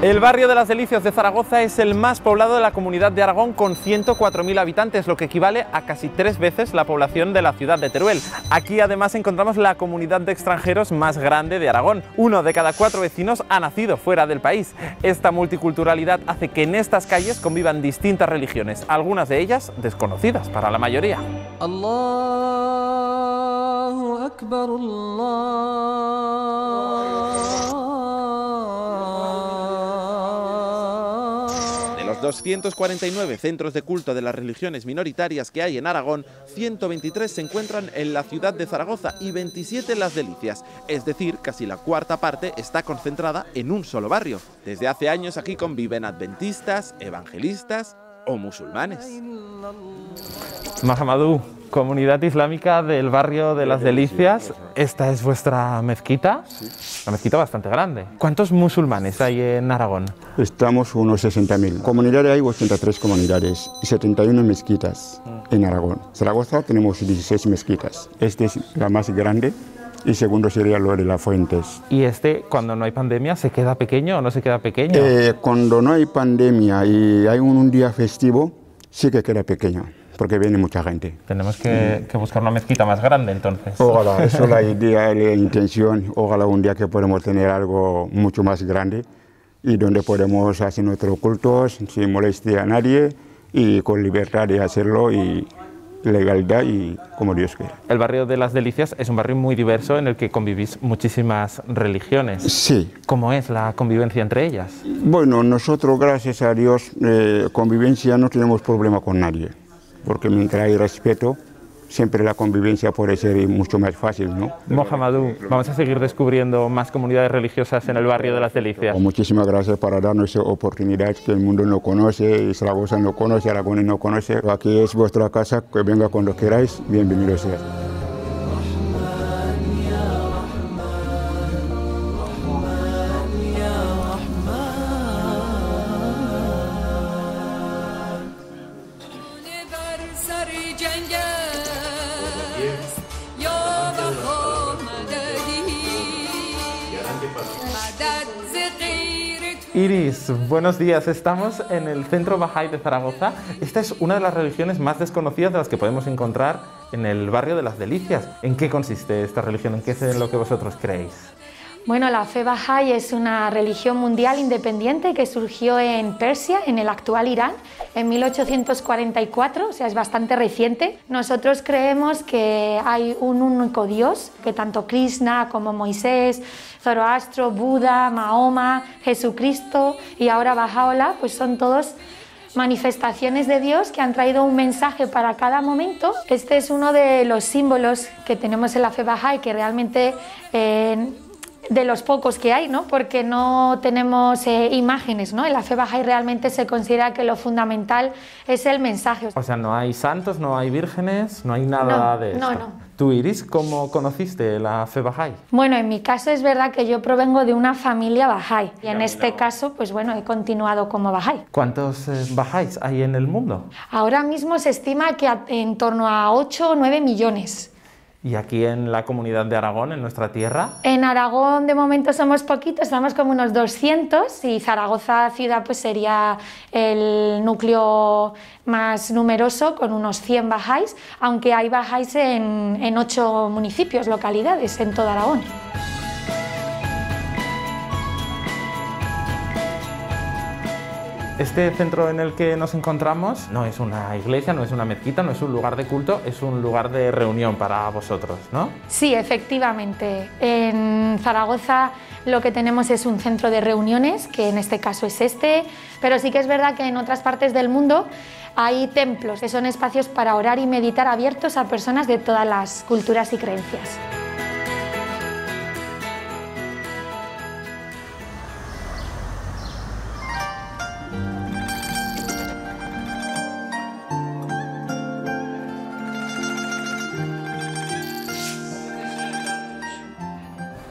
El barrio de las Delicias de Zaragoza es el más poblado de la Comunidad de Aragón, con 104.000 habitantes, lo que equivale a casi 3 veces la población de la ciudad de Teruel. Aquí además encontramos la comunidad de extranjeros más grande de Aragón. 1 de cada 4 vecinos ha nacido fuera del país. Esta multiculturalidad hace que en estas calles convivan distintas religiones, algunas de ellas desconocidas para la mayoría. Allahu Akbar, Los 249 centros de culto de las religiones minoritarias que hay en Aragón, 123 se encuentran en la ciudad de Zaragoza y 27 en Las Delicias. Es decir, casi la cuarta parte está concentrada en un solo barrio. Desde hace años aquí conviven adventistas, evangelistas o musulmanes. Mahamadou, comunidad islámica del barrio de Las Delicias. ¿Esta es vuestra mezquita? Sí. Una mezquita bastante grande. ¿Cuántos musulmanes hay en Aragón? Estamos unos 60.000. Comunidades hay 83 comunidades y 71 mezquitas en Aragón. Zaragoza tenemos 16 mezquitas. Esta es la más grande y segundo sería lo de las Fuentes. ¿Y cuando no hay pandemia, se queda pequeño o no se queda pequeño? Cuando no hay pandemia y hay un día festivo, sí que queda pequeño, porque viene mucha gente. Tenemos que buscar una mezquita más grande, entonces. Ojalá, eso es la idea, la intención. Ojalá un día que podamos tener algo mucho más grande y donde podemos hacer nuestros cultos sin molestia a nadie y con libertad de hacerlo y legalidad y como Dios quiere. El barrio de Las Delicias es un barrio muy diverso en el que convivís muchísimas religiones. Sí. ¿Cómo es la convivencia entre ellas? Bueno, nosotros, gracias a Dios, convivencia no tenemos problema con nadie, porque mientras hay respeto, siempre la convivencia puede ser mucho más fácil, ¿no? Mahamadou, vamos a seguir descubriendo más comunidades religiosas en el barrio de Las Delicias. Muchísimas gracias por darnos esa oportunidad que el mundo no conoce, y Zaragoza no conoce, Aragón no conoce. Aquí es vuestra casa, que venga cuando queráis, bienvenido sea. Iris, buenos días. Estamos en el Centro Bahá'í de Zaragoza. Esta es una de las religiones más desconocidas de las que podemos encontrar en el barrio de Las Delicias. ¿En qué consiste esta religión? ¿En qué es en lo que vosotros creéis? Bueno, la fe Bahá'í es una religión mundial independiente que surgió en Persia, en el actual Irán, en 1844, o sea, es bastante reciente. Nosotros creemos que hay un único Dios, que tanto Krishna como Moisés, Zoroastro, Buda, Mahoma, Jesucristo y ahora Bahá'u'lláh, pues son todos manifestaciones de Dios que han traído un mensaje para cada momento. Este es uno de los símbolos que tenemos en la fe Bahá'í, que realmente de los pocos que hay, ¿no? Porque no tenemos imágenes, ¿no? En la fe Bahá'í realmente se considera que lo fundamental es el mensaje. O sea, no hay santos, no hay vírgenes, no hay nada de esto. No. ¿Tú, Iris, cómo conociste la fe Bahá'í? Bueno, en mi caso es verdad que yo provengo de una familia Bahá'í y en este caso, pues bueno, he continuado como Bahá'í. ¿Cuántos Bahá'ís hay en el mundo? Ahora mismo se estima que en torno a 8 o 9 millones. ¿Y aquí en la comunidad de Aragón, en nuestra tierra? En Aragón de momento somos poquitos, estamos como unos 200 y Zaragoza ciudad pues sería el núcleo más numeroso con unos 100 Bahá'ís, aunque hay Bahá'ís en 8 municipios, localidades en todo Aragón. Este centro en el que nos encontramos no es una iglesia, no es una mezquita, no es un lugar de culto, es un lugar de reunión para vosotros, ¿no? Sí, efectivamente. En Zaragoza lo que tenemos es un centro de reuniones, que en este caso es este, pero sí que es verdad que en otras partes del mundo hay templos, que son espacios para orar y meditar abiertos a personas de todas las culturas y creencias.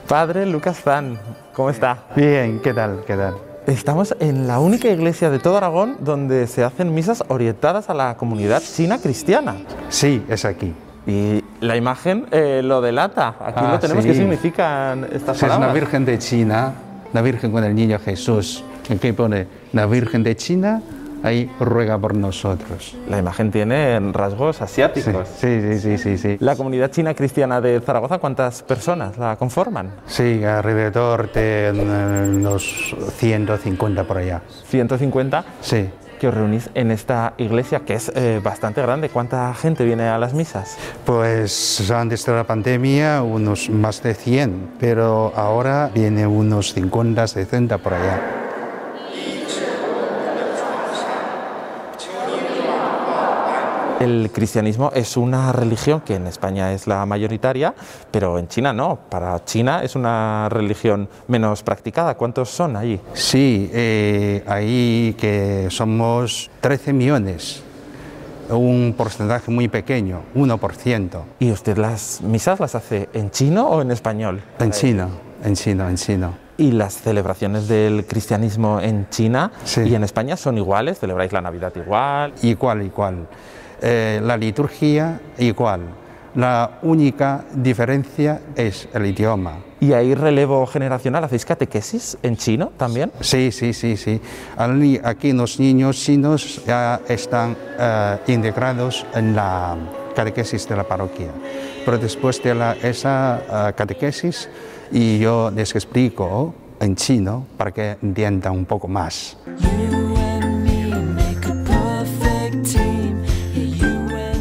Padre Lucas Zan, ¿cómo está? Bien, ¿qué tal? ¿Qué tal? Estamos en la única iglesia de todo Aragón donde se hacen misas orientadas a la comunidad china cristiana. Sí, es aquí. Y la imagen lo delata. Aquí lo tenemos. Sí. ¿Qué significan estas Es palabras? una virgen de China, una virgen con el niño Jesús. Aquí pone la Virgen de China, ahí ruega por nosotros. La imagen tiene rasgos asiáticos. Sí. La comunidad china cristiana de Zaragoza, ¿cuántas personas la conforman? Sí, alrededor de unos 150 por allá. 150. Sí. Que os reunís en esta iglesia que es bastante grande. ¿Cuánta gente viene a las misas? Pues antes de la pandemia unos más de 100, pero ahora viene unos 50, 60 por allá. El cristianismo es una religión que en España es la mayoritaria, pero en China no. Para China es una religión menos practicada. ¿Cuántos son allí? Sí, ahí que somos 13 millones, un porcentaje muy pequeño, 1%. ¿Y usted las misas las hace en chino o en español? En chino, en chino. ¿Y las celebraciones del cristianismo en China Sí. y en España son iguales? ¿Celebráis la Navidad igual? Igual. La liturgia igual. La única diferencia es el idioma. ¿Y hay relevo generacional? ¿Hacéis catequesis en chino también? Sí. Aquí los niños chinos ya están integrados en la catequesis de la parroquia. Pero después de esa catequesis, y yo les explico en chino para que entiendan un poco más.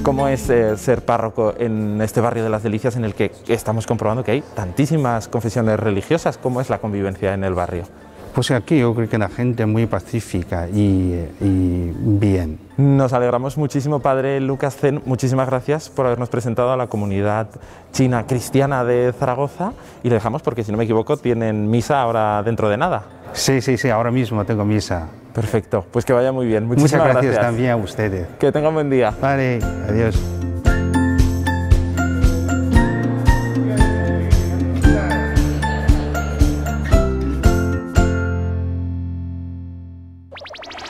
¿Cómo es ser párroco en este barrio de las Delicias en el que estamos comprobando que hay tantísimas confesiones religiosas? ¿Cómo es la convivencia en el barrio? Pues aquí yo creo que la gente es muy pacífica y bien. Nos alegramos muchísimo, Padre Lucas Zen. Muchísimas gracias por habernos presentado a la comunidad china cristiana de Zaragoza y le dejamos porque, si no me equivoco, tienen misa ahora dentro de nada. Sí, ahora mismo tengo misa. Perfecto, pues que vaya muy bien. Muchas gracias también a ustedes. Que tengan buen día. Vale, adiós.